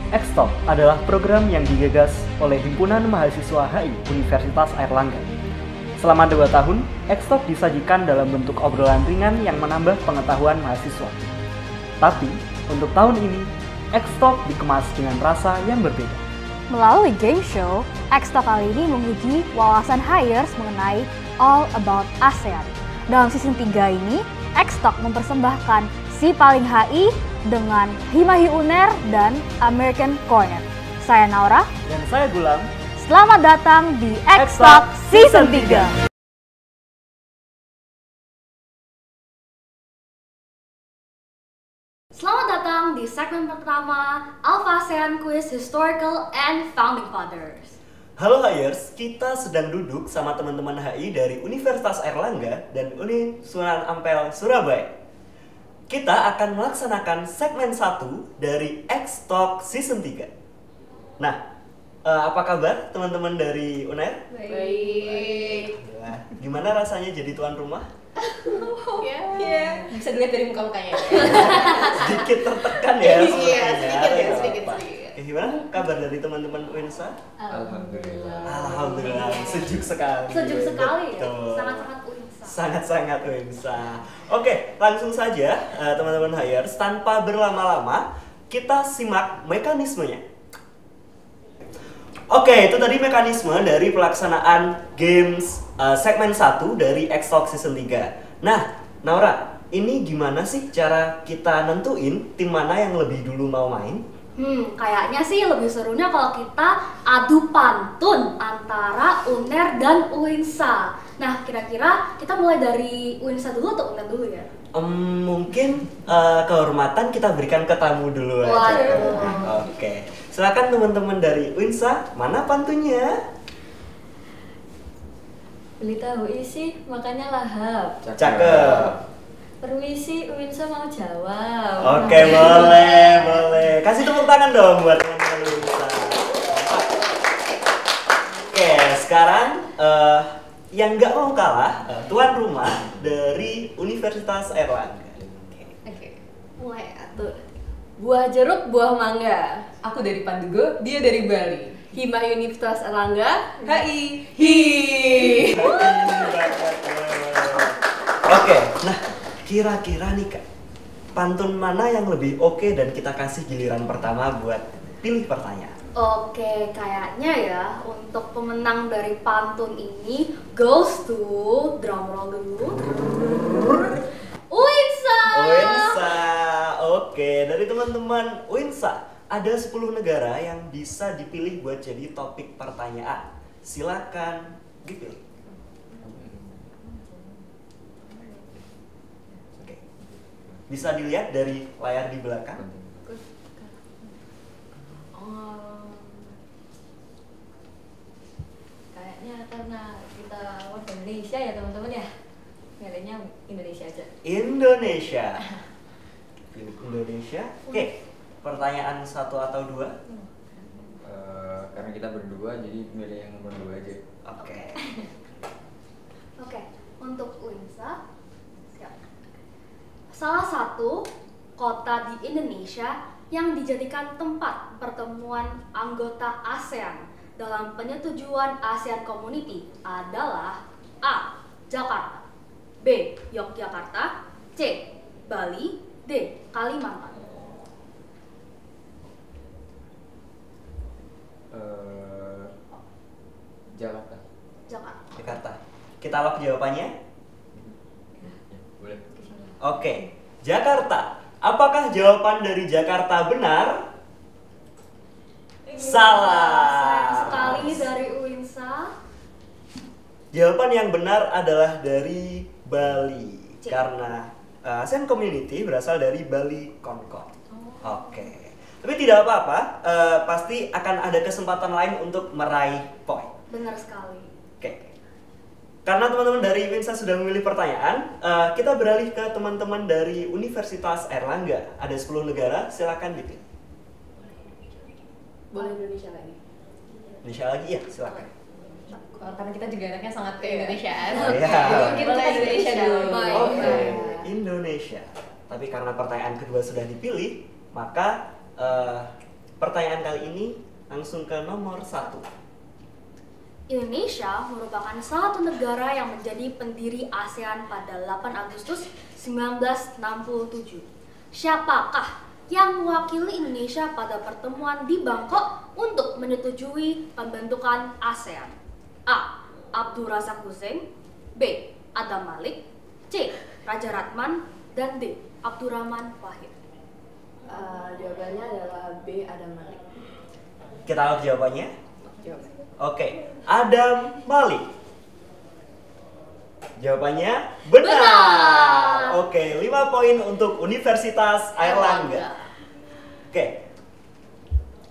Xtalk adalah program yang digagas oleh Himpunan Mahasiswa HI Universitas Airlangga. Selama 2 tahun, Xtalk disajikan dalam bentuk obrolan ringan yang menambah pengetahuan mahasiswa. Tapi, untuk tahun ini, Xtalk dikemas dengan rasa yang berbeda. Melalui game show, Xtalk kali ini menguji wawasan HIers mengenai All About ASEAN. Dalam season 3 ini, Xtalk mempersembahkan Si Paling HI dengan Himahi Uner dan American Corner. Saya Naura. Dan saya Gulam. Selamat datang di Xtalk Season 3. Selamat datang di segmen pertama Alpha ASEAN Quiz Historical and Founding Fathers. Halo HIers, kita sedang duduk sama teman-teman HI dari Universitas Airlangga dan Uni Sunan Ampel, Surabaya. Kita akan melaksanakan segmen 1 dari Xtalk Season 3. Nah, apa kabar teman-teman dari UNAIR? Baik. Gimana rasanya jadi tuan rumah? Ya. Bisa dilihat dari muka-mukanya. Sedikit tertekan ya sepertinya. Iya, sedikit. Gimana kabar dari teman-teman UNSA? Alhamdulillah, sejuk sekali. Sejuk sekali ya. Betul. Sangat-sangat UNSA. Sangat-sangat UNSA. Oke, langsung saja teman-teman HIers, tanpa berlama-lama kita simak mekanismenya. Oke, itu tadi mekanisme dari pelaksanaan games segmen 1 dari Xtalk Season 3. Nah, Naura, ini gimana sih cara kita nentuin tim mana yang lebih dulu mau main? Kayaknya sih lebih serunya kalau kita adu pantun antara UNER dan UINSA. Nah, kira-kira kita mulai dari UINSA dulu atau UNER dulu ya? Mungkin kehormatan kita berikan ke tamu dulu aja. Waduh. Oke, silakan teman-teman dari UINSA, mana pantunnya? Beli tahu isi, makanya lahap. Cakep. Permisi, Uinsa mau jawab. Oke, boleh. Kasih tepuk tangan dong buat teman-teman UINSA. Oke, sekarang yang nggak mau kalah, tuan rumah dari Universitas Airlangga. Oke. Mulai atur. Buah jeruk, buah mangga. Aku dari Pandugo, dia dari Bali. Hima Universitas Airlangga, HI. Oke, nah kira-kira nih Kak, pantun mana yang lebih oke dan kita kasih giliran pertama buat pilih pertanyaan. Oke, kayaknya ya untuk pemenang dari pantun ini goes to drumroll dulu. UINSA. UINSA. Oke, dari teman-teman UINSA ada 10 negara yang bisa dipilih buat jadi topik pertanyaan. Silakan dipilih. Oke. Bisa dilihat dari layar di belakang. Kayaknya karena kita warga Indonesia ya teman-teman ya. Milihnya Indonesia aja. Indonesia. Pilih Indonesia. Oke. Pertanyaan 1 atau 2? Karena kita berdua, jadi milih yang nomor 2 aja. Oke. Oke, untuk UINSA, siap. Salah satu kota di Indonesia yang dijadikan tempat pertemuan anggota ASEAN dalam penyetujuan ASEAN Community adalah A. Jakarta, B. Yogyakarta, C. Bali, D. Kalimantan. Jakarta. Kita lock jawabannya? Boleh. Oke. Jakarta. Apakah jawaban dari Jakarta benar? Salah. Sayang sekali dari UINSA. Jawaban yang benar adalah dari Bali. Cik. Karena ASEAN Community berasal dari Bali Concord. Oke. Tapi tidak apa-apa, pasti akan ada kesempatan lain untuk meraih poin. Benar sekali. Oke. Karena teman-teman dari UINSA sudah memilih pertanyaan, kita beralih ke teman-teman dari Universitas Airlangga. Ada 10 negara, silakan dipilih. Boleh Indonesia lagi. Indonesia lagi ya, silakan. Karena kita juga anaknya sangat ke Indonesiaan. Oh, iya. Mungkin kita Indonesia dulu. Oke, Indonesia. Tapi karena pertanyaan kedua sudah dipilih, maka pertanyaan kali ini langsung ke nomor 1. Indonesia merupakan salah satu negara yang menjadi pendiri ASEAN pada 8 Agustus 1967. Siapakah yang mewakili Indonesia pada pertemuan di Bangkok untuk menyetujui pembentukan ASEAN? A. Abdul Razak Hussein, B. Adam Malik, C. Raja Ratman, dan D. Abdurrahman Wahid. Jawabannya adalah B. Adam Malik. Kita lihat jawabannya. Jawaban. Oke, Adam Malik. Jawabannya benar. Oke, 5 poin untuk Universitas Airlangga. Oke,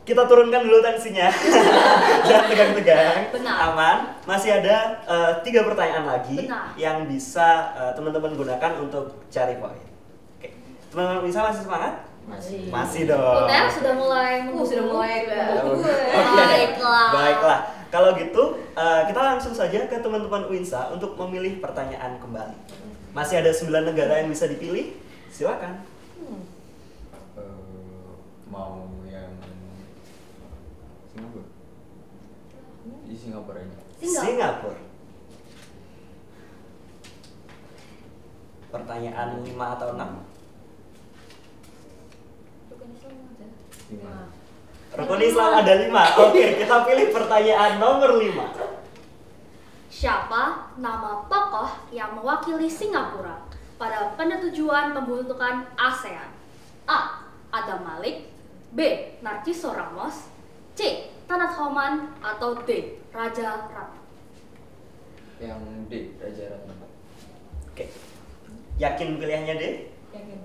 kita turunkan dulu tensinya. Jangan tegang-tegang. Benar. Aman. Masih ada 3 pertanyaan lagi Benar. yang bisa teman-teman gunakan untuk cari poin. Oke, teman-teman bisa masih semangat? Masih dong. UNER sudah mulai Sudah mulai Baiklah. Baiklah. Kalau gitu, kita langsung saja ke teman-teman UINSA untuk memilih pertanyaan kembali. Masih ada 9 negara yang bisa dipilih. Silakan. Mau yang Singapura? Di Singapura aja. Singapura. Pertanyaan 5 atau 6? Rukun Islam ada 5. Oke, kita pilih pertanyaan nomor 5. Siapa nama tokoh yang mewakili Singapura pada penyetujuan pembentukan ASEAN? A. Adam Malik, B. Narciso Ramos, C. Tanat Homan, atau D. Raja Ratna. Yang D, Raja Ratna. Oke. Yakin pilihannya D? Yakin.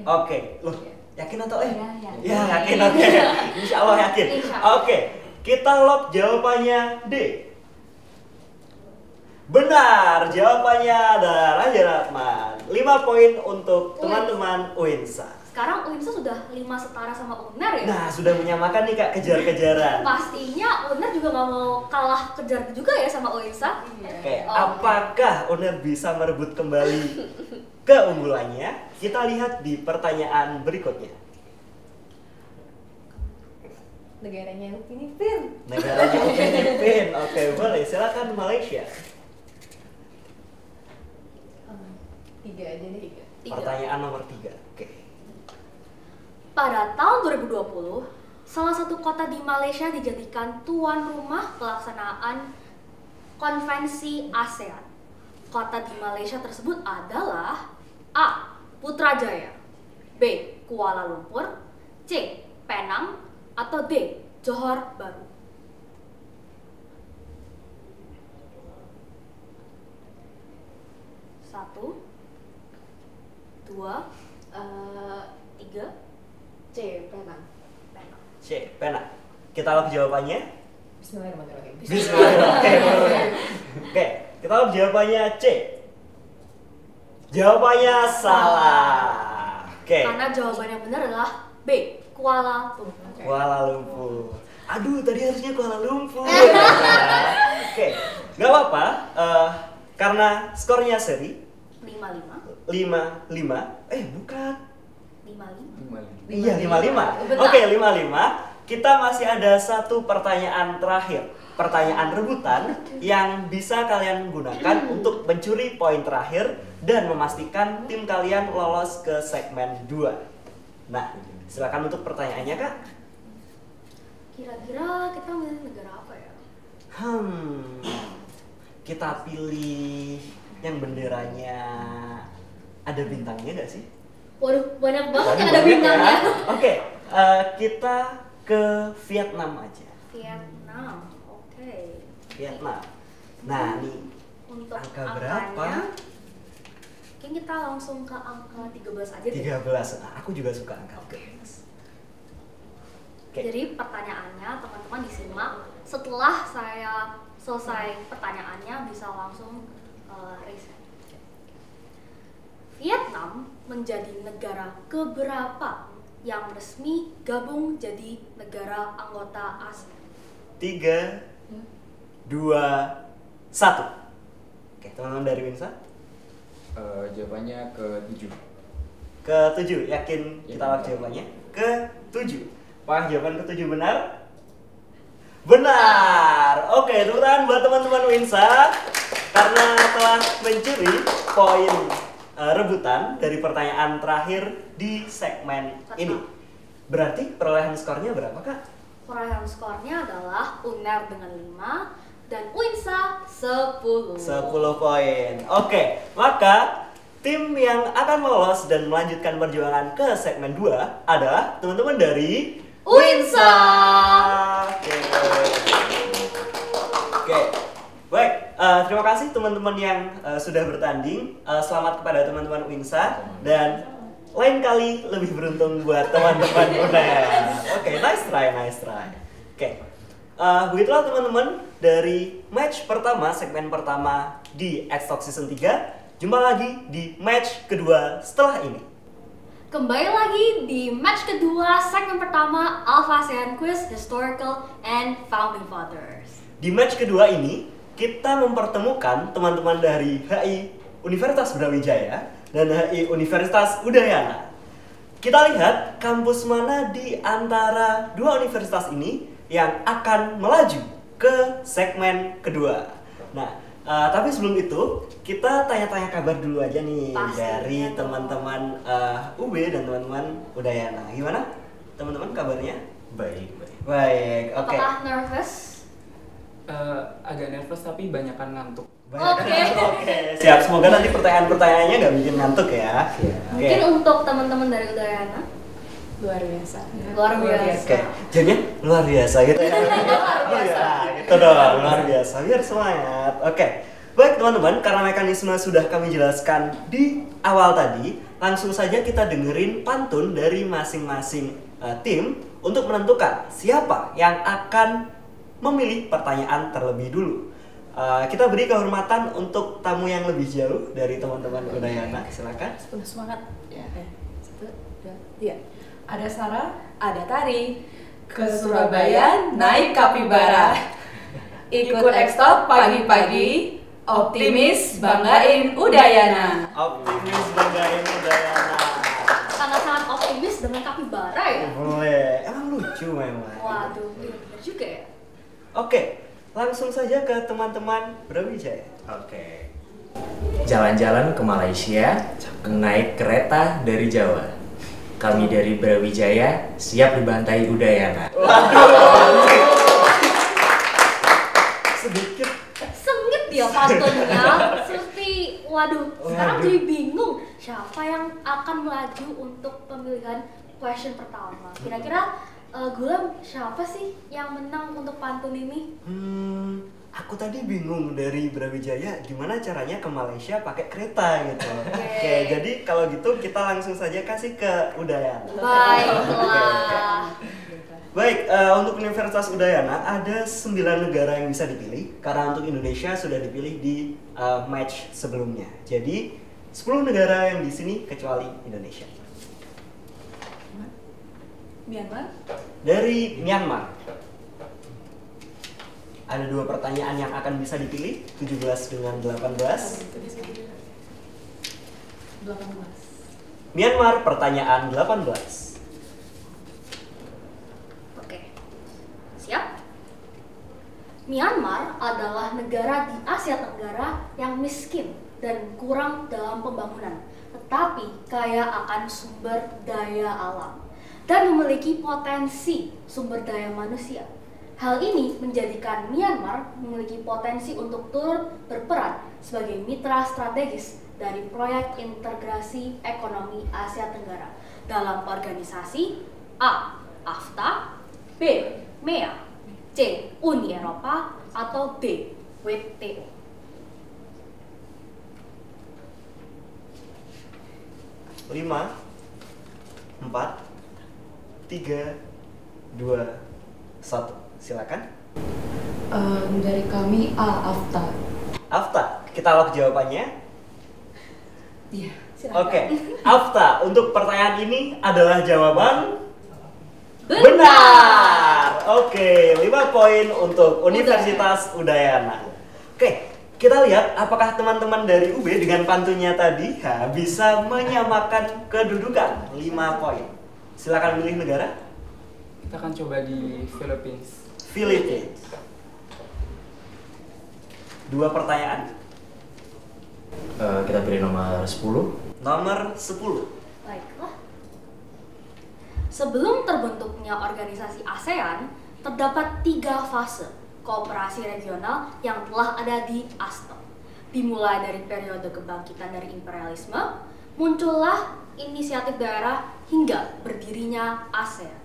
Oke. Loh, yakin atau Ya, Ya, yakin. Oke. Insya Allah yakin. Insya Allah. Oke. Kita lock jawabannya D. Benar, jawabannya adalah Raja Ratman. 5 poin untuk teman-teman UINSA. Sekarang UINSA sudah 5 setara sama UNER ya? Nah, sudah menyamakan nih Kak, kejar-kejaran. Pastinya UNER juga nggak mau kalah kejar juga ya sama UINSA. Oke, apakah UNER bisa merebut kembali keunggulannya? Kita lihat di pertanyaan berikutnya. Negaranya Filipina. Negaranya Filipina. Oke, boleh. Silakan Malaysia. 3 aja deh. 3. Pertanyaan nomor 3. Oke. Pada tahun 2020, salah satu kota di Malaysia dijadikan tuan rumah pelaksanaan konvensi ASEAN. Kota di Malaysia tersebut adalah A. Putrajaya, B. Kuala Lumpur, C. Penang, atau D. Johor Bahru. Satu, 2, 3. C. Penang. Penang. C. Penang. Kita lihat jawabannya. Bismillahirrahmanirrahim. Bismillahirrahmanirrahim. Oke, kita lihat jawabannya C. Jawabannya salah. Oke. Karena jawaban yang benar adalah B. Kuala Lumpur. Kuala Lumpur. Aduh, tadi harusnya Kuala Lumpur. Oke, nggak apa-apa. Karena skornya seri 5-5. 5-5. Bukan. 5-5. Iya, 5-5. Benar. Oke, 5-5. Kita masih ada satu pertanyaan terakhir. Pertanyaan rebutan yang bisa kalian gunakan untuk mencuri poin terakhir dan memastikan tim kalian lolos ke segmen 2. Nah, silakan untuk pertanyaannya, Kak. Kira-kira kita milih negara apa ya? Kita pilih yang benderanya ada bintangnya nggak sih? Waduh, banyak banget yang ada Banyak bintangnya. ya. Oke, kita ke Vietnam aja. Vietnam, oke. Vietnam. Nah, nih Untuk angka berapa? angkanya, mungkin kita langsung ke angka 13 aja deh. 13. Nah, aku juga suka angka 13. Oke. Jadi pertanyaannya teman-teman disimak. Setelah saya selesai pertanyaannya bisa langsung raise. Vietnam menjadi negara keberapa yang resmi gabung jadi negara anggota ASEAN? 3, 2, 1. Oke, teman-teman dari Winsa. Jawabannya ke-7. Ke-7, yakin kita Yakin. lihat jawabannya? Ke-7. Apakah jawaban ketujuh benar? Benar. Oke, tepuk tangan buat teman-teman Winsa karena telah mencuri poin rebutan dari pertanyaan terakhir di segmen ini. Berarti perolehan skornya berapa, Kak? Perolehan skornya adalah UNER dengan 5 dan Winsa 10. 10 poin. Oke, maka tim yang akan lolos dan melanjutkan perjuangan ke segmen 2 adalah teman-teman dari Winsa. Oke. Baik, terima kasih teman-teman yang sudah bertanding. Selamat kepada teman-teman Winsa dan lain kali lebih beruntung buat teman-teman Udayana. Oke, nice try. Oke. Begitulah teman-teman dari match pertama, segmen pertama di X-Talk Season 3. Jumpa lagi di match kedua setelah ini. Kembali lagi di match kedua segmen pertama Alpha ASEAN Quiz Historical and Founding Fathers. Di match kedua ini, kita mempertemukan teman-teman dari HI Universitas Brawijaya dan HI Universitas Udayana. Kita lihat kampus mana di antara dua universitas ini yang akan melaju ke segmen kedua. Nah, tapi sebelum itu, kita tanya-tanya kabar dulu aja nih. Pasti, dari ya, teman-teman UB dan teman-teman Udayana. Gimana teman-teman kabarnya? Baik. Baik, oke. Apakah nervous? Agak nervous tapi banyakan ngantuk. Oke. Oke, siap. Semoga nanti pertanyaan-pertanyaannya nggak bikin ngantuk ya. Mungkin untuk teman-teman dari Udayana Luar biasa. luar biasa. Oke, jadinya luar biasa gitu ya. Iya, gitu dong, luar biasa. Biar semangat. Oke. Baik teman-teman, karena mekanisme sudah kami jelaskan di awal tadi, langsung saja kita dengerin pantun dari masing-masing tim untuk menentukan siapa yang akan memilih pertanyaan terlebih dulu. Kita beri kehormatan untuk tamu yang lebih jauh dari teman-teman Udayana. Silakan. Penuh semangat. Ya. 1, 2, 3. Ada Sarah, ada Tari. Ke Surabaya naik kapibara. Ikut X-Talk pagi-pagi. Optimis banggain Udayana. Optimis banggain Udayana. Sangat-sangat optimis dengan kapibara ya. Boleh. Emang lucu memang. Waduh, benar juga ya. Oke, langsung saja ke teman-teman Brawijaya. Oke. Jalan-jalan ke Malaysia, naik kereta dari Jawa. Kami dari Brawijaya siap dibantai Udayana. Sedikit. Sengit dia pantunnya. Seperti, waduh, sekarang jadi bingung siapa yang akan melaju untuk pemilihan question pertama. Kira-kira Gulam, siapa sih yang menang untuk pantun ini? Aku tadi bingung dari Brawijaya gimana caranya ke Malaysia pakai kereta gitu. Oke, jadi kalau gitu kita langsung saja kasih ke Udayana. Baiklah. Baik, untuk Universitas Udayana ada 9 negara yang bisa dipilih karena untuk Indonesia sudah dipilih di match sebelumnya. Jadi 10 negara yang di sini kecuali Indonesia. Myanmar. Dari Myanmar. Ada 2 pertanyaan yang akan bisa dipilih, 17 dengan 18. 18. Myanmar pertanyaan 18. Oke. Siap? Myanmar adalah negara di Asia Tenggara yang miskin dan kurang dalam pembangunan, tetapi kaya akan sumber daya alam dan memiliki potensi sumber daya manusia. Hal ini menjadikan Myanmar memiliki potensi untuk turut berperan sebagai mitra strategis dari proyek integrasi ekonomi Asia Tenggara dalam organisasi A. AFTA, B. MEA, C. Uni Eropa, atau D. WTO. Lima, 4, 3, 2, 1. Silakan. Dari kami A. AFTA. AFTA, kita lock jawabannya. Iya, silakan. Oke, AFTA untuk pertanyaan ini adalah jawaban Benar. Oke, 5 poin untuk Universitas Udayana. Oke, kita lihat apakah teman-teman dari UB dengan pantunnya tadi bisa menyamakan kedudukan 5 poin. Silakan pilih negara. Kita akan coba di Philippines. Philippines. 2 pertanyaan. Kita pilih nomor 10. Nomor 10. Baiklah. Sebelum terbentuknya organisasi ASEAN, terdapat 3 fase kooperasi regional yang telah ada di ASEAN. Dimulai dari periode kebangkitan dari imperialisme, muncullah inisiatif daerah hingga berdirinya ASEAN.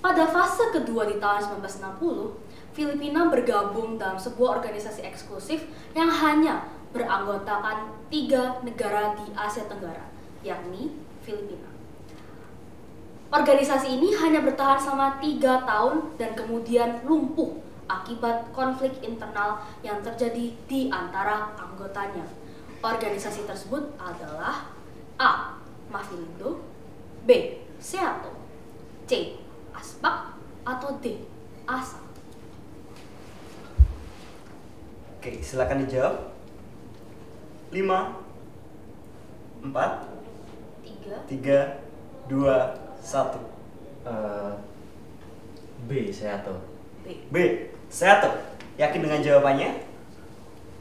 Pada fase kedua di tahun 1960, Filipina bergabung dalam sebuah organisasi eksklusif yang hanya beranggotakan 3 negara di Asia Tenggara, yakni Filipina. Organisasi ini hanya bertahan selama 3 tahun dan kemudian lumpuh akibat konflik internal yang terjadi di antara anggotanya. Organisasi tersebut adalah A. Mafilindo, B. Seato, C. Aspak, atau D. ASA. Oke, silakan dijawab. 5 4 3 2 1. B. Seato. B. Seato. Yakin dengan jawabannya?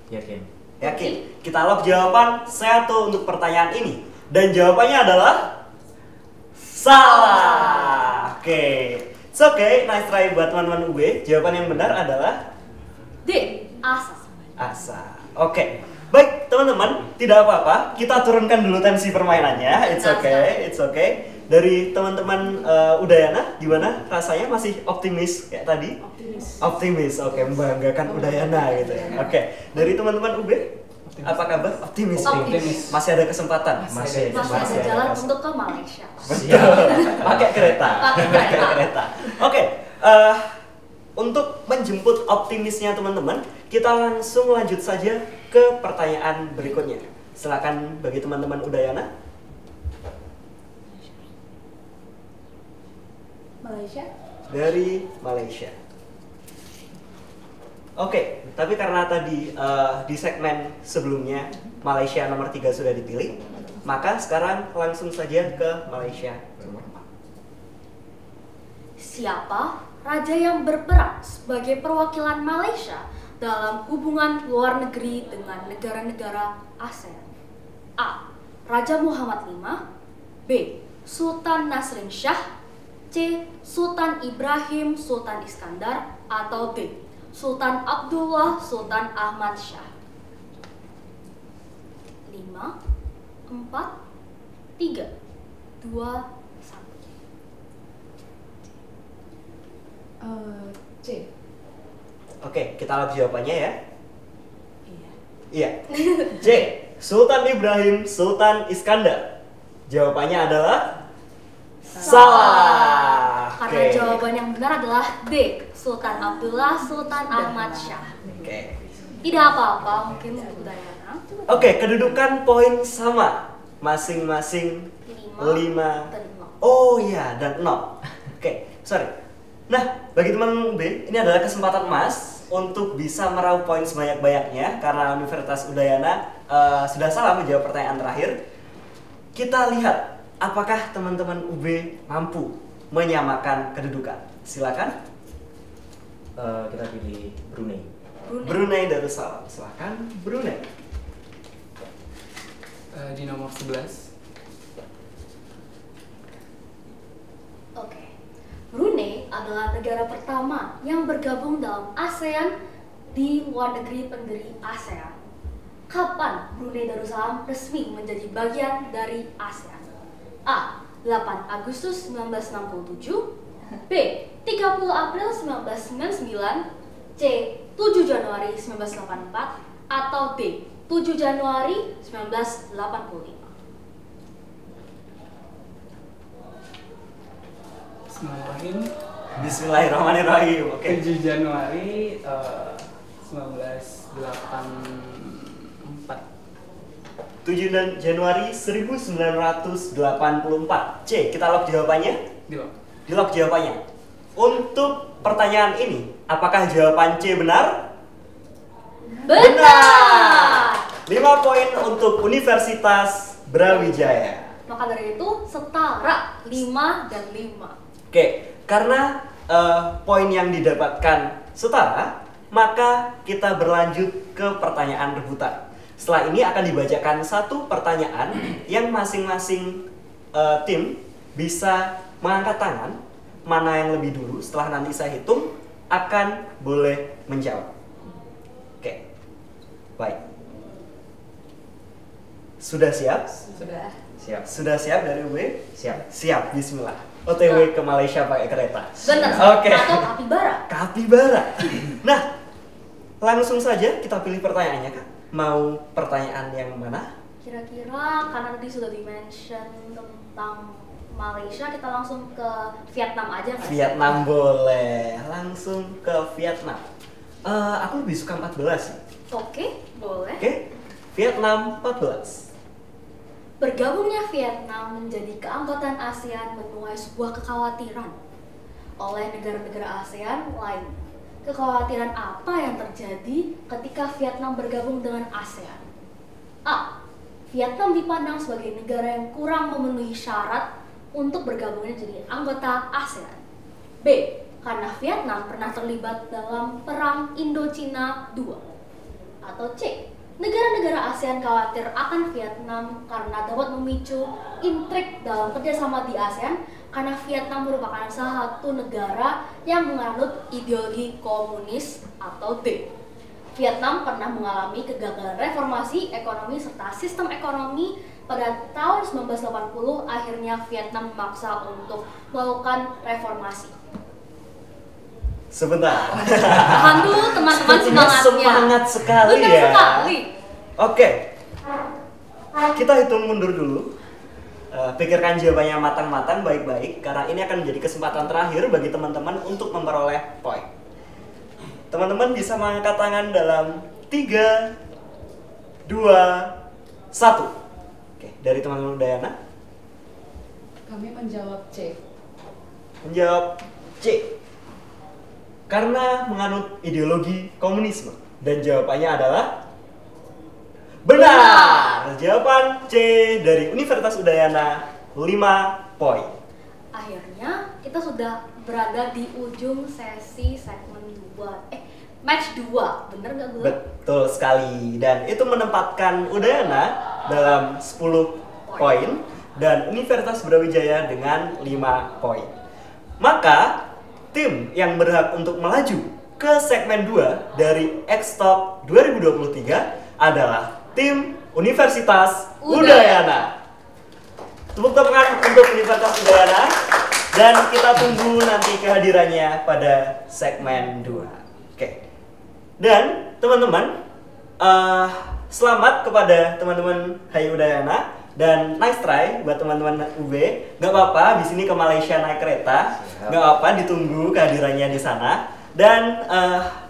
Yakin. Yakin. Kita lock jawaban Seato untuk pertanyaan ini. Dan jawabannya adalah salah. Oke. It's okay, nice try buat teman-teman UB. Jawaban yang benar adalah D. ASA. ASA. Oke. Baik, teman-teman, tidak apa-apa. Kita turunkan dulu tensi permainannya. It's okay, it's okay. Dari teman-teman Udayana, gimana rasanya? Masih optimis kayak tadi? Optimis. Oke, membanggakan Udayana gitu ya. Oke. Dari teman-teman UB, apa kabar? Optimis. Masih ada kesempatan. Masih ada jalan untuk ke Malaysia. Pakai kereta. Oke. Untuk menjemput optimisnya teman-teman, kita langsung lanjut saja ke pertanyaan berikutnya. Silakan bagi teman-teman Udayana. Malaysia? Dari Malaysia. Oke, tapi karena tadi di segmen sebelumnya Malaysia nomor 3 sudah dipilih, maka sekarang langsung saja ke Malaysia. Siapa raja yang berperan sebagai perwakilan Malaysia dalam hubungan luar negeri dengan negara-negara ASEAN? A. Raja Muhammad V, B. Sultan Nasrin Shah, C. Sultan Ibrahim Sultan Iskandar, atau D. Sultan Abdullah Sultan Ahmad Shah. 5 4 3 2 1. C. Oke, kita lihat jawabannya ya. Iya. C. Sultan Ibrahim Sultan Iskandar. Jawabannya adalah salah. Karena jawaban yang benar adalah D. Sultan Abdullah Sultan Ahmad Shah. Oke. Tidak apa-apa, mungkin untuk Udayana. Oke, kedudukan poin sama. Masing-masing 5. dan 0. Oh iya, dan 0. Oke, sorry. Nah, bagi teman B, ini adalah kesempatan emas untuk bisa meraup poin sebanyak-banyaknya karena Universitas Udayana sudah salah menjawab pertanyaan terakhir. Kita lihat apakah teman-teman UB mampu menyamakan kedudukan. Silakan. Kita pilih Brunei. Brunei Darussalam. Silakan Brunei. Di nomor 11. Oke. Brunei adalah negara pertama yang bergabung dalam ASEAN di luar negeri pendiri ASEAN. Kapan Brunei Darussalam resmi menjadi bagian dari ASEAN? A. 8 Agustus 1967, B. 30 April 1999, C. 7 Januari 1984, atau D. 7 Januari 1985. Bismillahirrahmanirrahim. Oke. 7 Januari 1984. 7 Januari 1984. C, kita lock jawabannya? Di lock. Di lock jawabannya. Untuk pertanyaan ini, apakah jawaban C benar? Benar! 5 poin untuk Universitas Brawijaya. Maka dari itu setara 5 dan 5. Oke, karena poin yang didapatkan setara, maka kita berlanjut ke pertanyaan rebutan. Setelah ini akan dibacakan satu pertanyaan yang masing-masing tim bisa mengangkat tangan, mana yang lebih dulu. Setelah nanti saya hitung, akan boleh menjawab. Oke, baik. Sudah siap? Sudah. Siap. Sudah siap dari UB? Siap. Siap, bismillah. OTW ke Malaysia pakai kereta. Benar. Oke. Atau kapibara. Kapibara. Nah, langsung saja kita pilih pertanyaannya, Kak. Mau pertanyaan yang mana? Kira-kira karena tadi sudah di-mention tentang Malaysia, kita langsung ke Vietnam aja nggak sih? Vietnam boleh. Langsung ke Vietnam. Aku lebih suka 14 sih. Oke, boleh. Oke. Vietnam 14. Bergabungnya Vietnam menjadi keanggotaan ASEAN menuai sebuah kekhawatiran oleh negara-negara ASEAN lain. Kekhawatiran apa yang terjadi ketika Vietnam bergabung dengan ASEAN? A. Vietnam dipandang sebagai negara yang kurang memenuhi syarat untuk bergabungnya jadi anggota ASEAN. B. Karena Vietnam pernah terlibat dalam Perang Indochina II. Atau C. Negara-negara ASEAN khawatir akan Vietnam karena dapat memicu intrik dalam kerjasama di ASEAN karena Vietnam merupakan salah satu negara yang menganut ideologi komunis. Atau D. Vietnam pernah mengalami kegagalan reformasi ekonomi serta sistem ekonomi pada tahun 1980, akhirnya Vietnam memaksa untuk melakukan reformasi. Sebentar. Tahan dulu teman-teman semangatnya. Semangat sekali Benar ya. sekali. Oke. Kita hitung mundur dulu. Pikirkan jawabannya matang-matang baik-baik karena ini akan menjadi kesempatan terakhir bagi teman-teman untuk memperoleh poin. Teman-teman bisa mengangkat tangan dalam 3, 2, 1. Oke, dari teman-teman Udayana. Kami menjawab C. Menjawab C. Karena menganut ideologi komunisme. Dan jawabannya adalah benar. Jawaban C dari Universitas Udayana 5 poin. Akhirnya kita sudah berada di ujung sesi segmen 2. Match 2. Bener nggak gue? Betul sekali. Dan itu menempatkan Udayana dalam 10 poin dan Universitas Brawijaya dengan 5 poin. Maka tim yang berhak untuk melaju ke segmen 2 dari X-Talk 2023 adalah tim Universitas Udayana. Tepuk tangan untuk Universitas Udayana dan kita tunggu nanti kehadirannya pada segmen 2. Oke. Dan teman-teman, selamat kepada teman-teman HI Udayana dan nice try buat teman-teman UB. Gak apa-apa, di sini ke Malaysia naik kereta. Gak apa-apa, ditunggu kehadirannya di sana. Dan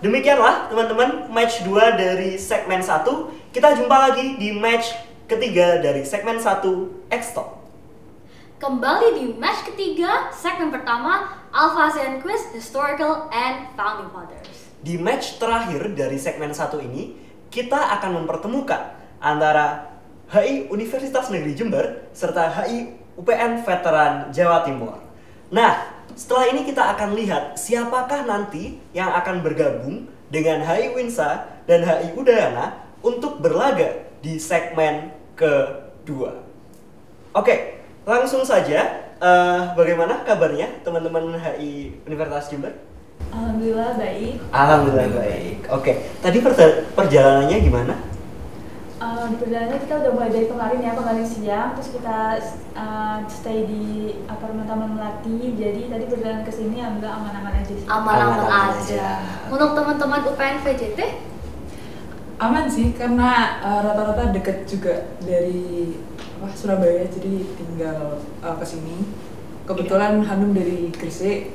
demikianlah teman-teman match 2 dari segmen 1. Kita jumpa lagi di match ketiga dari segmen 1 X-Talk. Kembali di match ketiga, segmen pertama Alpha ASEAN Quiz Historical and Founding Fathers. Di match terakhir dari segmen 1 ini, kita akan mempertemukan antara HI Universitas Negeri Jember serta HI UPN Veteran Jawa Timur. Nah, setelah ini kita akan lihat siapakah nanti yang akan bergabung dengan HI Winsa dan HI Udayana untuk berlaga di segmen kedua. Oke, langsung saja. Bagaimana kabarnya teman-teman HI Universitas Jember? Alhamdulillah baik. Alhamdulillah baik. Oke, tadi perjalanannya gimana? Perjalanannya kita udah mulai dari kemarin siang, terus kita stay di apartemen Taman Melati. Jadi tadi perjalanan ke sini alhamdulillah aman-aman aja sih. Aman-aman aja. Untuk teman-teman UPN VJT? Aman sih, karena rata-rata deket juga dari Surabaya, jadi tinggal ke sini. Kebetulan Hanum dari Gresik,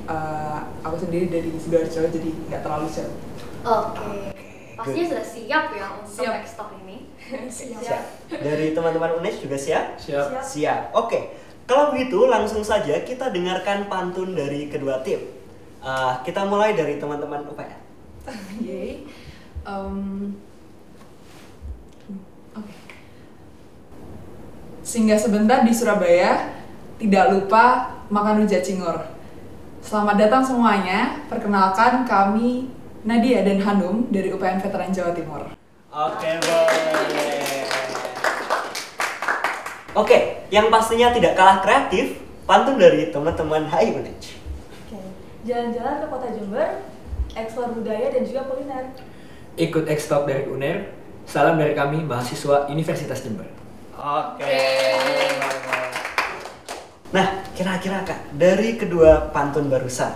aku sendiri dari Sidoarjo, jadi nggak terlalu jauh. Oke. Pastinya sudah siap ya untuk X-Talk ini. Siap. Dari teman-teman UNES juga siap? Siap. Siap. Oke. Kalau begitu langsung saja kita dengarkan pantun dari kedua tim. Kita mulai dari teman-teman UPN. Yeay. Oke. Singgah sebentar di Surabaya, tidak lupa makan rujak cingur. Selamat datang semuanya. Perkenalkan kami Nadia dan Hanum dari UPN Veteran Jawa Timur. Oke, boleh. Oke, yang pastinya tidak kalah kreatif, pantun dari teman-teman HI UNED. Oke. Jalan-jalan ke kota Jember, eksplor budaya dan juga kuliner. Ikut X-Talk dari UNER. Salam dari kami, mahasiswa Universitas Jember. Oke. Nah, kira-kira Kak, dari kedua pantun barusan,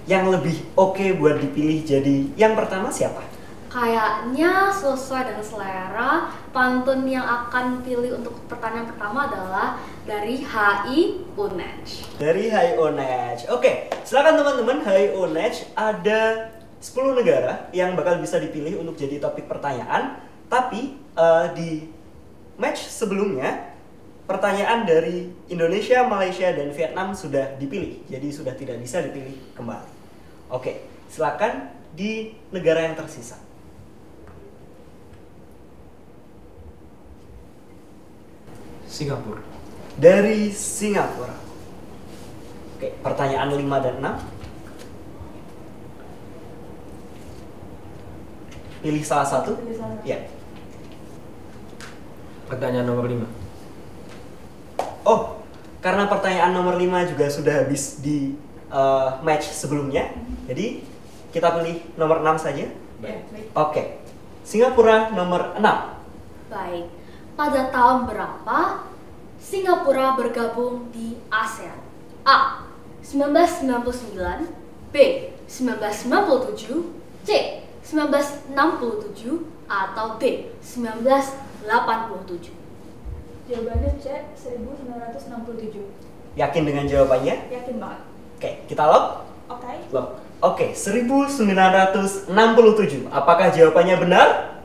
yang lebih oke buat dipilih jadi yang pertama siapa? Kayaknya sesuai dengan selera, pantun yang akan pilih untuk pertanyaan pertama adalah dari HI UNED. Dari HI UNED. Oke, silakan teman-teman, HI UNED ada 10 negara yang bakal bisa dipilih untuk jadi topik pertanyaan. Tapi di match sebelumnya, pertanyaan dari Indonesia, Malaysia, dan Vietnam sudah dipilih. Jadi sudah tidak bisa dipilih kembali. Oke, silakan di negara yang tersisa. Singapura. Dari Singapura. Oke, pertanyaan 5 dan 6. Pilih salah satu. Pilih salah satu. Ya. Pertanyaan nomor 5. Oh, karena pertanyaan nomor 5 juga sudah habis di match sebelumnya. Jadi, kita pilih nomor 6 saja. Ya, baik. Oke. Singapura nomor 6. Baik, pada tahun berapa Singapura bergabung di ASEAN? A. 1999, B. 1997, C. 1967, atau D. 1987. Jawabannya C, 1967. Yakin dengan jawabannya? Yakin banget. Oke, kita lock? Oke. Lock. Oke, 1967. Apakah jawabannya benar?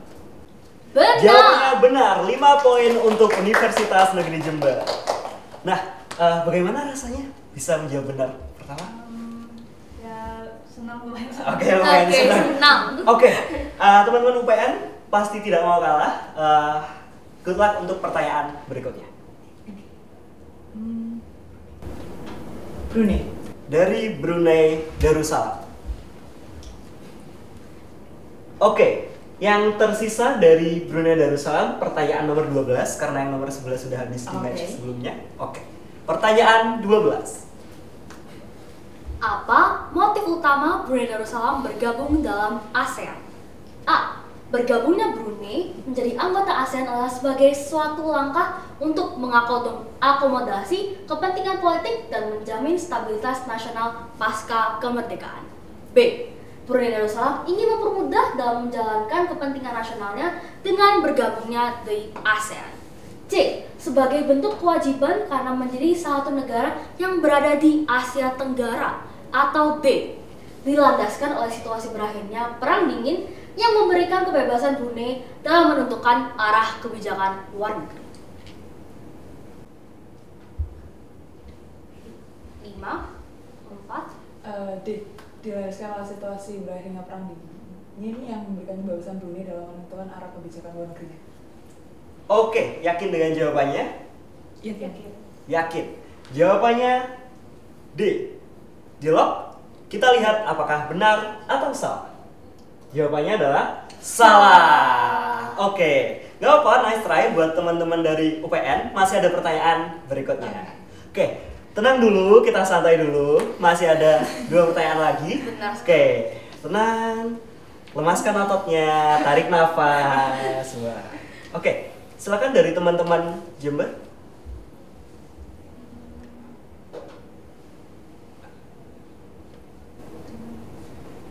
Benar. Jawabannya benar. 5 poin untuk Universitas Negeri Jember. Nah, bagaimana rasanya bisa menjawab benar pertama? Ya, senang lumayan. Oke, lumayan Oke, senang. senang. Oke, teman-teman UPN pasti tidak mau kalah. Good luck untuk pertanyaan berikutnya. Brunei. Dari Brunei Darussalam. Oke, yang tersisa dari Brunei Darussalam pertanyaan nomor 12 karena yang nomor 11 sudah habis di match sebelumnya. Oke. Pertanyaan 12. Apa motif utama Brunei Darussalam bergabung dalam ASEAN? A. Bergabungnya Brunei menjadi anggota ASEAN adalah sebagai suatu langkah untuk mengakomodasi kepentingan politik dan menjamin stabilitas nasional pasca kemerdekaan. B. Brunei Darussalam ingin mempermudah dalam menjalankan kepentingan nasionalnya dengan bergabungnya di ASEAN. C. Sebagai bentuk kewajiban karena menjadi salah satu negara yang berada di Asia Tenggara. Atau D. Dilandaskan oleh situasi berakhirnya Perang Dingin yang memberikan kebebasan Brunei dalam menentukan arah kebijakan luar negeri. 5, 4. D. Dilandaskan oleh situasi berakhirnya perang dingin. Ini yang memberikan kebebasan Brunei dalam menentukan arah kebijakan luar negerinya. Oke, yakin dengan jawabannya? Yakin. Yakin. Jawabannya D. Di lock. Kita lihat apakah benar atau salah. Jawabannya adalah salah. Oke, gak apa, nice try buat teman-teman dari UPN. Masih ada pertanyaan berikutnya. Oke, tenang dulu, kita santai dulu. Masih ada 2 pertanyaan lagi. Benar. Oke, tenang. Lemaskan ototnya, tarik nafas. Wah. Oke, silakan dari teman-teman Jember.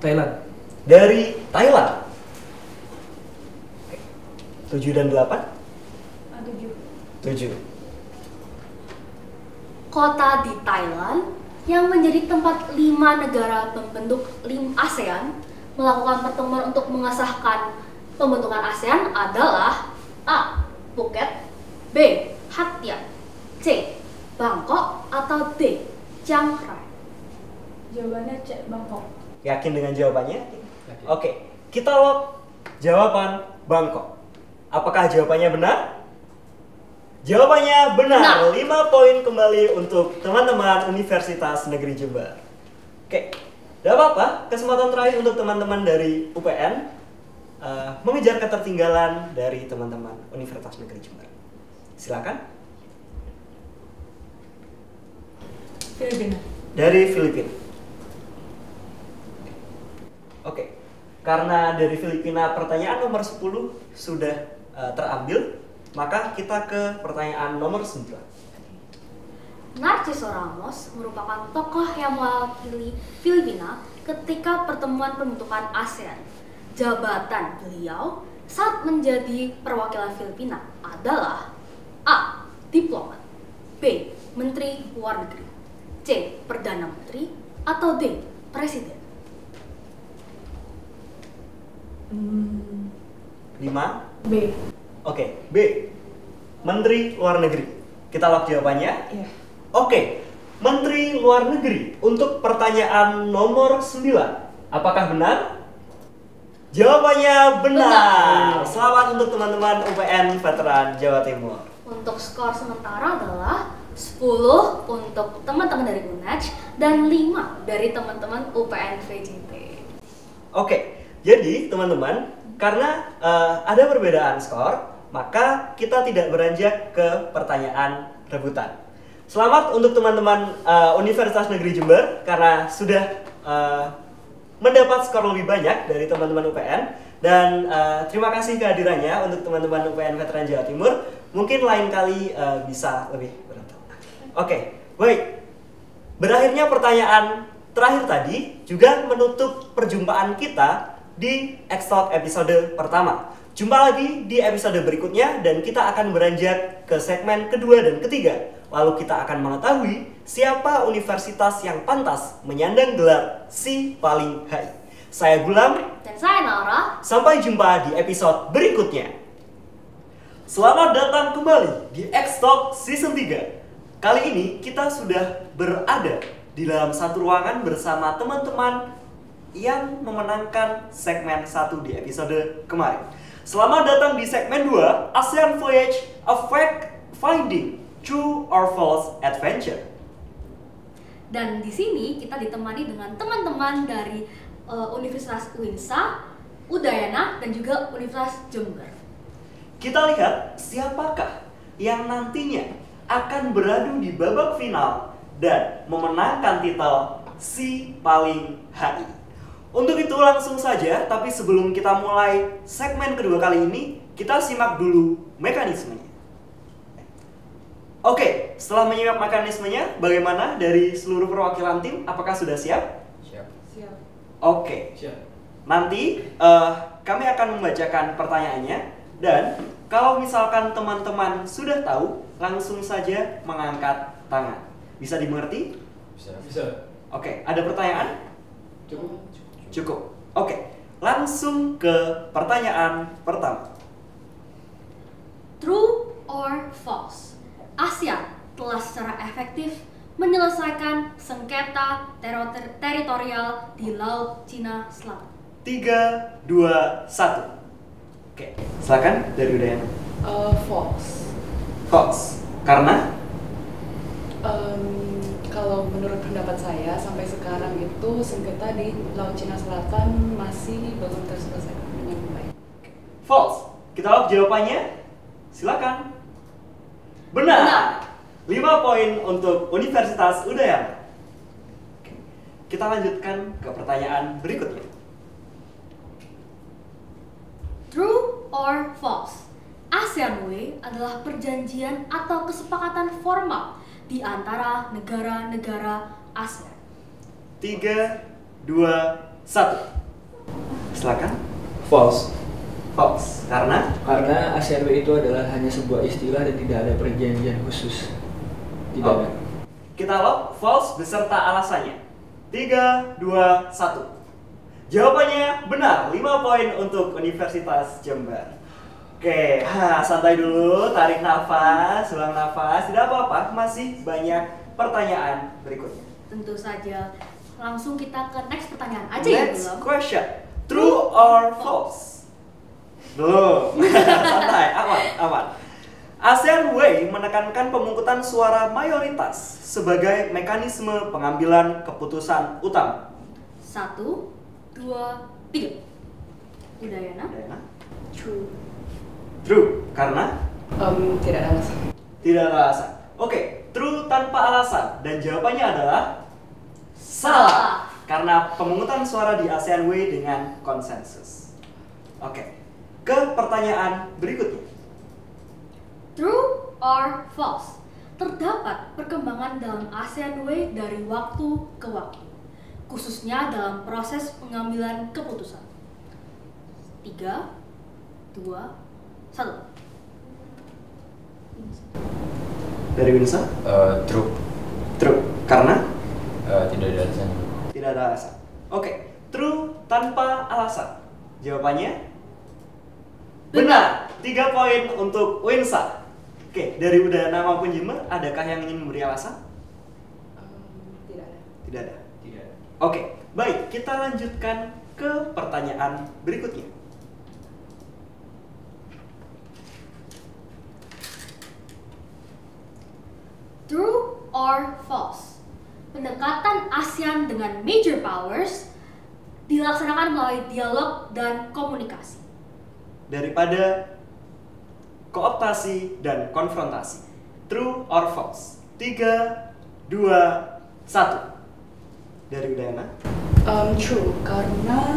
Thailand. Dari Thailand. 7 dan 8? 7. Kota di Thailand yang menjadi tempat 5 negara pembentuk ASEAN melakukan pertemuan untuk mengesahkan pembentukan ASEAN adalah A. Phuket, B. Hat Yai, C. Bangkok, atau D. Chiang Rai. Jawabannya C, Bangkok. Yakin dengan jawabannya? Yakin. Oke, kita lock jawaban Bangkok. Apakah jawabannya benar? Jawabannya benar. 5 poin kembali untuk teman-teman Universitas Negeri Jember. Oke, tidak apa-apa. Kesempatan terakhir untuk teman-teman dari UPN mengejar ketertinggalan dari teman-teman Universitas Negeri Jember. Silakan. Filipina. Dari Filipina. Oke, karena dari Filipina pertanyaan nomor 10 sudah terambil, maka kita ke pertanyaan nomor 9. Narciso Ramos merupakan tokoh yang mewakili Filipina ketika pertemuan pembentukan ASEAN. Jabatan beliau saat menjadi perwakilan Filipina adalah A. Diplomat, B. Menteri Luar Negeri, C. Perdana Menteri, atau D. Presiden. 5. B. Oke, B. Menteri Luar Negeri. Kita lock jawabannya. Iya. Oke, Menteri Luar Negeri untuk pertanyaan nomor 9. Apakah benar? Jawabannya benar. Selamat untuk teman-teman UPN Veteran Jawa Timur. Untuk skor sementara adalah 10 untuk teman-teman dari UNED dan 5 dari teman-teman UPN VJT. Oke, jadi teman-teman, karena ada perbedaan skor, maka kita tidak beranjak ke pertanyaan rebutan. Selamat untuk teman-teman Universitas Negeri Jember karena sudah mendapat skor lebih banyak dari teman-teman UPN, dan terima kasih kehadirannya untuk teman-teman UPN Veteran Jawa Timur. Mungkin lain kali bisa lebih beruntung. Oke, baik. Berakhirnya pertanyaan terakhir tadi juga menutup perjumpaan kita di X-Talk episode pertama. Jumpa lagi di episode berikutnya dan kita akan beranjak ke segmen kedua dan ketiga. Lalu kita akan mengetahui siapa universitas yang pantas menyandang gelar Si Paling HI. Saya Gulam. Dan saya Naura. Sampai jumpa di episode berikutnya. Selamat datang kembali di X-Talk Season 3. Kali ini kita sudah berada di dalam satu ruangan bersama teman-teman yang memenangkan segmen 1 di episode kemarin. Selamat datang di segmen 2, ASEAN Voyage, a Fact Finding True or False Adventure. Dan di sini kita ditemani dengan teman-teman dari Universitas UINSA, Udayana, dan juga Universitas Jember. Kita lihat siapakah yang nantinya akan beradu di babak final dan memenangkan titel Si Paling HI. Untuk itu langsung saja, tapi sebelum kita mulai segmen kedua kali ini, kita simak dulu mekanismenya. Oke, setelah menyimak mekanismenya, bagaimana dari seluruh perwakilan tim? Apakah sudah siap? Siap. Siap. Oke. Siap. Nanti kami akan membacakan pertanyaannya, dan kalau misalkan teman-teman sudah tahu, langsung saja mengangkat tangan. Bisa dimengerti? Bisa. Oke, ada pertanyaan? Cukup. Cukup. Oke, langsung ke pertanyaan pertama. True or false? ASEAN telah secara efektif menyelesaikan sengketa teritorial di Laut Cina Selatan. 3, 2, 1. Oke, silakan dari Udayana. False. False. Karena? Kalau menurut pendapat saya, sampai sekarang itu sengketa di Laut Cina Selatan masih belum terselesaikan dengan baik. False. Kita lihat jawabannya. Silakan. Benar. 5 poin untuk Universitas Udayana. Oke. Kita lanjutkan ke pertanyaan berikutnya. True or false? ASEAN Way adalah perjanjian atau kesepakatan formal di antara negara-negara ASEAN. 3, 2, 1. Silakan. False. False. Karena? Karena ASEAN Way itu adalah hanya sebuah istilah dan tidak ada perjanjian khusus. Tidak ada. Kita lock false beserta alasannya. 3, 2, 1. Jawabannya benar. 5 poin untuk Universitas Jember. Oke, santai dulu, tarik nafas, ulang nafas. Tidak apa-apa, masih banyak pertanyaan berikutnya. Tentu saja. Langsung kita ke next pertanyaan aja ya, Next belum? question. True or false? Belum. Santai, aman, aman. ASEAN Way menekankan pemungutan suara mayoritas sebagai mekanisme pengambilan keputusan utama. 1, 2, 3. Udayana. True. True, karena Tidak ada alasan. tidak ada alasan. Oke, true tanpa alasan dan jawabannya adalah salah. Karena pemungutan suara di ASEAN Way dengan konsensus. Oke, ke pertanyaan berikutnya. True or false? Terdapat perkembangan dalam ASEAN Way dari waktu ke waktu, khususnya dalam proses pengambilan keputusan. 3, 2, 1. Dari Winsa? True. True, karena Tidak ada alasan. tidak ada alasan. Oke, true tanpa alasan. Jawabannya benar. 3 poin untuk Winsa. Oke, dari Udayana maupun Jember, adakah yang ingin memberi alasan? Tidak ada. Tidak ada. Tidak. Oke, baik, kita lanjutkan ke pertanyaan berikutnya. True or false? Pendekatan ASEAN dengan major powers dilaksanakan melalui dialog dan komunikasi. Daripada kooptasi dan konfrontasi. True or false? 3, 2, 1. Dari Udayana. True, karena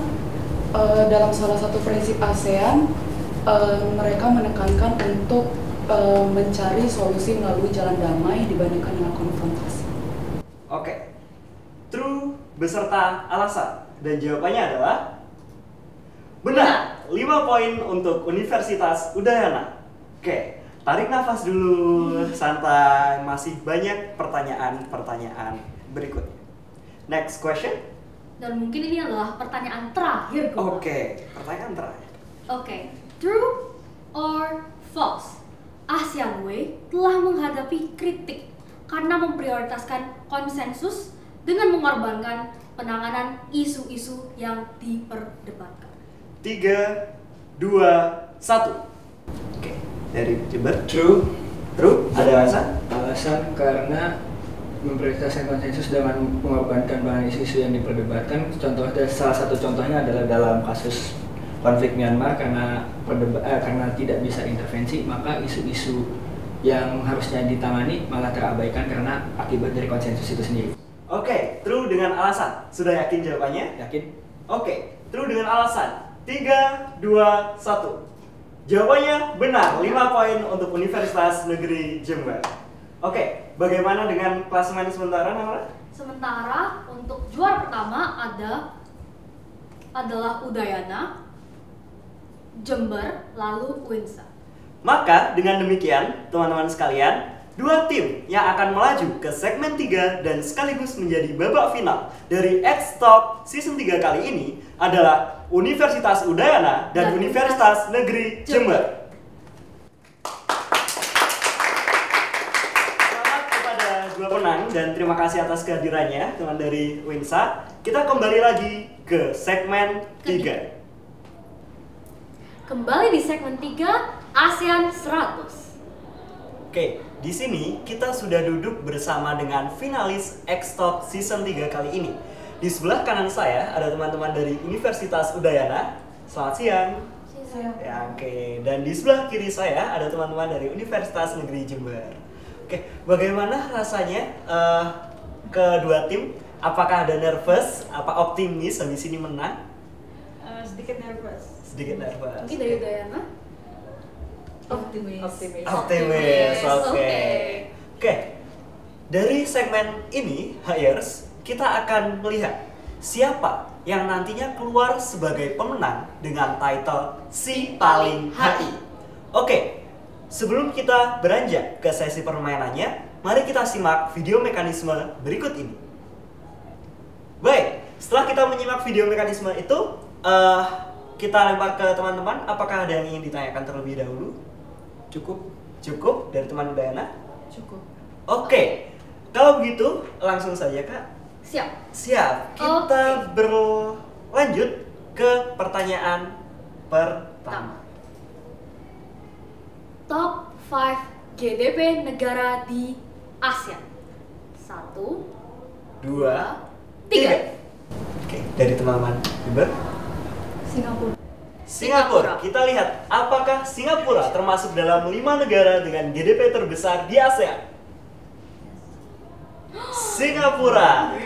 dalam salah satu prinsip ASEAN mereka menekankan untuk mencari solusi melalui jalan damai dibandingkan dengan konfrontasi. Oke. True beserta alasan. Dan jawabannya adalah benar. 5 poin untuk Universitas Udayana. Oke, tarik nafas dulu, santai. Masih banyak pertanyaan-pertanyaan berikutnya. Next question. Dan mungkin ini adalah pertanyaan terakhir gua. Oke, pertanyaan terakhir. Oke, true or false? ASEAN Way telah menghadapi kritik karena memprioritaskan konsensus dengan mengorbankan penanganan isu-isu yang diperdebatkan. 3, 2, 1. Oke, dari Jember. True. True, ada alasan? Alasan karena memprioritaskan konsensus dengan mengorbankan bahan isu-isu yang diperdebatkan. Salah satu contohnya adalah dalam kasus konflik Myanmar karena tidak bisa intervensi, maka isu-isu yang harusnya ditangani malah terabaikan karena akibat dari konsensus itu sendiri. Oke, true dengan alasan. Sudah yakin jawabannya? Yakin? Oke, true dengan alasan. 3, 2, 1. Jawabannya benar. 5 poin untuk Universitas Negeri Jember. Oke, bagaimana dengan klasemen sementara, Namra? Sementara untuk juara pertama adalah Udayana, Jember, lalu Winsa. Maka dengan demikian, teman-teman sekalian, 2 tim yang akan melaju ke segmen 3 dan sekaligus menjadi babak final dari X-Talk Season 3 kali ini adalah Universitas Udayana dan Universitas Negeri Jember. Selamat kepada dua pemenang dan terima kasih atas kehadirannya teman dari Winsa. Kita kembali lagi ke segmen 3. Kembali di segmen 3 ASEAN 100. Oke, di sini kita sudah duduk bersama dengan finalis X-Talk Season 3 kali ini. Di sebelah kanan saya ada teman-teman dari Universitas Udayana. Selamat siang. Ya, oke. Dan di sebelah kiri saya ada teman-teman dari Universitas Negeri Jember. Oke, bagaimana rasanya kedua tim? Apakah ada nervous? Apa optimis habis ini menang? Sedikit nervous. Sedikit nervous. Mungkin dari Udayana? Optimis. Oke. Oke. Dari segmen ini, Hires, kita akan melihat siapa yang nantinya keluar sebagai pemenang dengan title Si Paling HI. Oke. Sebelum kita beranjak ke sesi permainannya, mari kita simak video mekanisme berikut ini. Baik, setelah kita menyimak video mekanisme itu, kita lempar ke teman-teman. Apakah ada yang ingin ditanyakan terlebih dahulu? Cukup dari teman Udayana? Cukup. Oke, kalau begitu langsung saja Kak. Siap. Kita berlanjut ke pertanyaan pertama. Top 5 GDP negara di ASEAN? 1, 2, 3. Oke, dari teman-teman Iber. Singapura. Kita lihat apakah Singapura termasuk dalam 5 negara dengan GDP terbesar di ASEAN. Singapura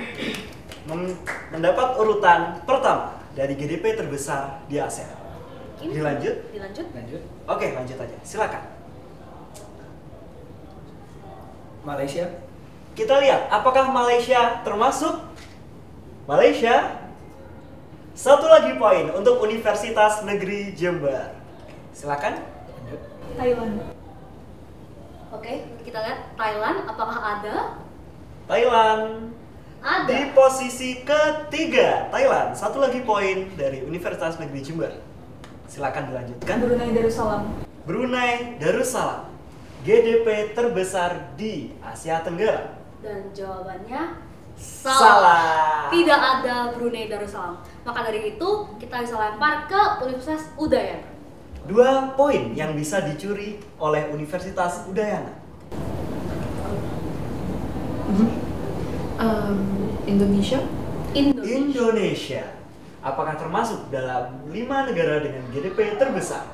mendapat urutan pertama dari GDP terbesar di ASEAN. Dilanjut? Lanjut. Oke, lanjut aja. Silakan. Malaysia. Kita lihat apakah Malaysia termasuk. Malaysia. Satu lagi poin untuk Universitas Negeri Jember. Silakan. Thailand. Oke, kita lihat Thailand apakah ada? Thailand Ada. di posisi ketiga. Thailand, satu lagi poin dari Universitas Negeri Jember. Silakan dilanjutkan. Brunei Darussalam. Brunei Darussalam, GDP terbesar di Asia Tenggara. Dan jawabannya Salah. Tidak ada Brunei Darussalam. Maka dari itu kita bisa lempar ke Universitas Udayana. 2 poin yang bisa dicuri oleh Universitas Udayana. Indonesia. Indonesia. Apakah termasuk dalam 5 negara dengan GDP terbesar?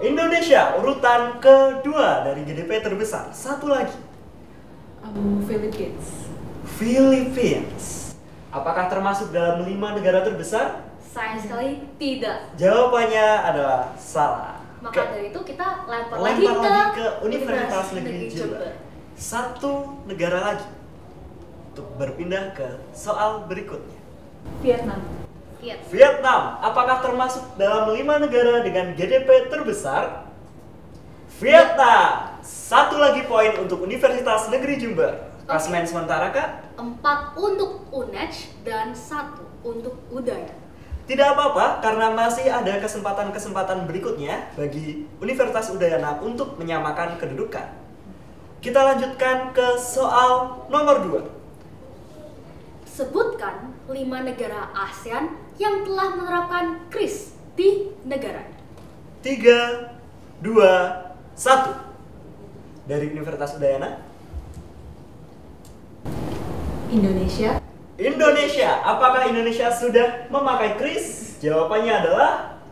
Indonesia urutan kedua dari GDP terbesar. Satu lagi. Philippines. Apakah termasuk dalam 5 negara terbesar? Sayang sekali tidak. Jawabannya adalah salah. Maka dari itu kita lempar Lempar lagi ke Universitas Negeri Jember. 1 negara lagi untuk berpindah ke soal berikutnya. Vietnam. Apakah termasuk dalam 5 negara dengan GDP terbesar? Vietnam. 1 lagi poin untuk Universitas Negeri Jember. Klasemen sementara, Kak? 4 untuk UNED dan 1 untuk Udayana. Tidak apa-apa, karena masih ada kesempatan-kesempatan berikutnya bagi Universitas Udayana untuk menyamakan kedudukan. Kita lanjutkan ke soal nomor 2. Sebutkan 5 negara ASEAN yang telah menerapkan KRIS di negara. 3, 2, 1. Dari Universitas Udayana. Indonesia. Apakah Indonesia sudah memakai KRIS? Jawabannya adalah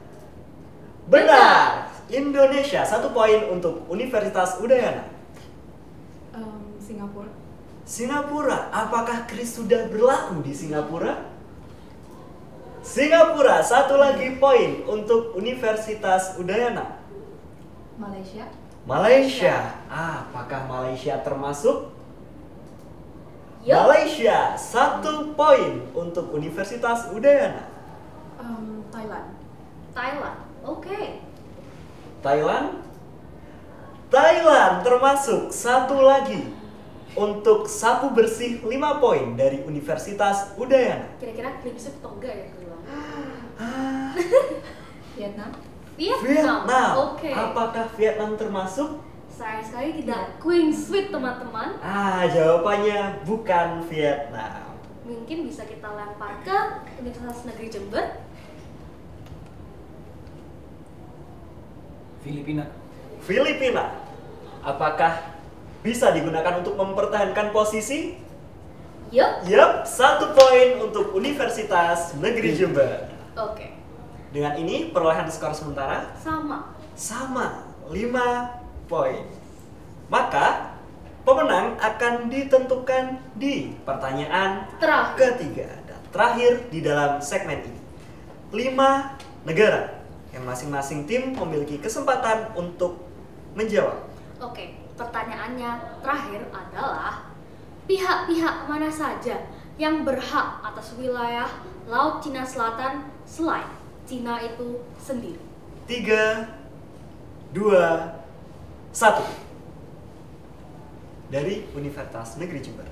benar. Indonesia, 1 poin untuk Universitas Udayana. Singapura. Apakah KRIS sudah berlaku di Singapura? Singapura, 1 lagi poin untuk Universitas Udayana. Malaysia. Apakah Malaysia termasuk? Malaysia, 1 poin untuk Universitas Udayana. Thailand. Oke. Thailand termasuk 1 lagi untuk sapu bersih 5 poin dari Universitas Udayana. Kira-kira klipsnya atau enggak ya? Vietnam. Oke. Apakah Vietnam termasuk? Sayang sekali tidak. Queen Sweet, teman-teman. Jawabannya bukan Vietnam. Mungkin bisa kita lempar ke Universitas Negeri Jember. Filipina. Apakah bisa digunakan untuk mempertahankan posisi? Yup, 1 poin untuk Universitas Negeri Jember. Oke. Dengan ini perolehan skor sementara Sama, 5 poin. Maka pemenang akan ditentukan di pertanyaan ketiga dan terakhir di dalam segmen ini. 5 negara yang masing-masing tim memiliki kesempatan untuk menjawab. Oke, pertanyaannya terakhir adalah pihak-pihak mana saja yang berhak atas wilayah Laut Cina Selatan selain Cina itu sendiri? 3, 2, 1. Dari Universitas Negeri Jember.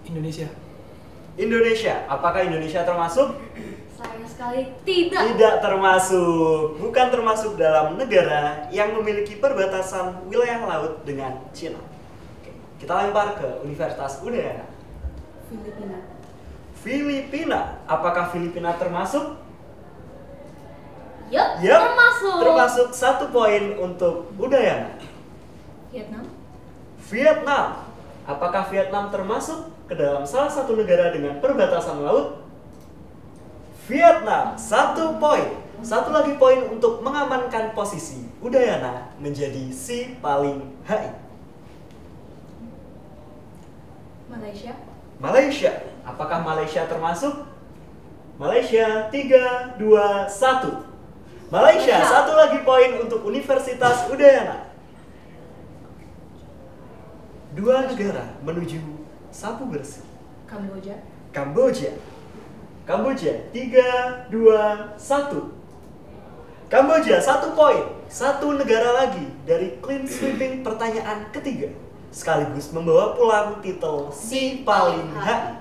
Indonesia. Apakah Indonesia termasuk? Sayang sekali tidak. Tidak termasuk. Bukan termasuk dalam negara yang memiliki perbatasan wilayah laut dengan Cina. Oke, kita lempar ke Universitas Udayana. Filipina. Apakah Filipina termasuk? Yup, Yup, termasuk. Termasuk 1 poin untuk Udayana. Vietnam. Vietnam. Apakah Vietnam termasuk ke dalam salah satu negara dengan perbatasan laut? Vietnam, 1 poin. Satu lagi poin untuk mengamankan posisi Udayana menjadi si paling HI. Malaysia. Malaysia. Apakah Malaysia termasuk? Malaysia, 3, 2, 1. Malaysia, satu lagi poin untuk Universitas Udayana. 2 negara menuju sapu bersih. Kamboja. Kamboja. Kamboja, 3, 2, 1. Kamboja, 1 poin. 1 negara lagi dari clean sweeping pertanyaan ketiga, sekaligus membawa pulang titel si paling HI.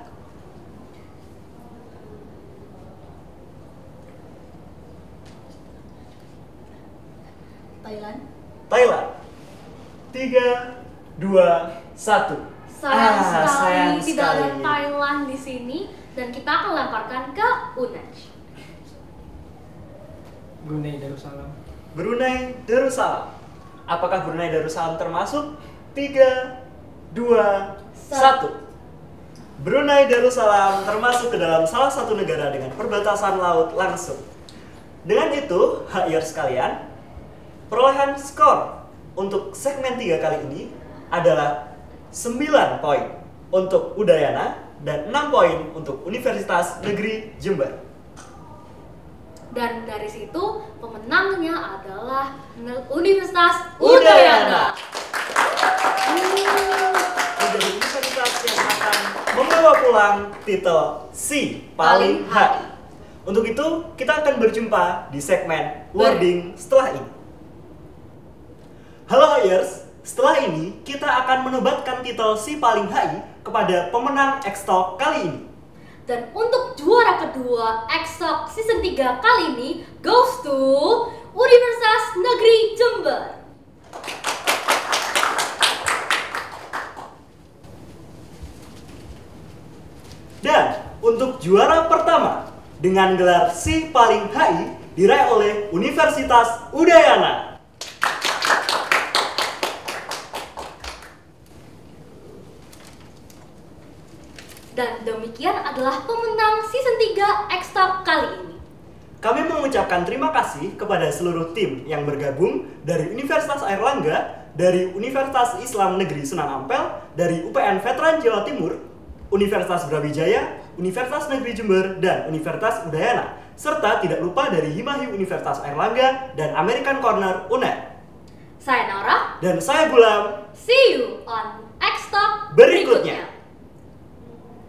Thailand. Thailand. 3, 2, 1. Sayang sekali tidak ada sekali. Thailand di sini dan kita akan lemparkan ke Unaj. Brunei Darussalam. Brunei Darussalam. Apakah Brunei Darussalam termasuk? 3, 2, 1. Brunei Darussalam termasuk ke dalam salah satu negara dengan perbatasan laut langsung. Dengan itu, HIers sekalian, perolehan skor untuk segmen 3 kali ini adalah 9 poin untuk Udayana dan 6 poin untuk Universitas Negeri Jember. Dan dari situ pemenangnya adalah Universitas Udayana. Menjadi universitas yang akan membawa pulang titel si paling HI. Untuk itu, kita akan berjumpa di segmen wording setelah ini. Halo HIers, setelah ini kita akan menobatkan titel si paling HI kepada pemenang X-Talk kali ini. Dan untuk juara kedua X-Talk Season 3 kali ini goes to Universitas Negeri Jember. Dan untuk juara pertama dengan gelar si paling HI diraih oleh Universitas Udayana. Dan demikian adalah pemenang Season 3 X-Talk kali ini. Kami mengucapkan terima kasih kepada seluruh tim yang bergabung dari Universitas Airlangga, dari Universitas Islam Negeri Sunan Ampel, dari UPN Veteran Jawa Timur, Universitas Brawijaya, Universitas Negeri Jember, dan Universitas Udayana, serta tidak lupa dari Himahi Universitas Airlangga dan American Corner UNED. Saya Nora. Dan saya Gulam. See you on X-Talk Berikutnya.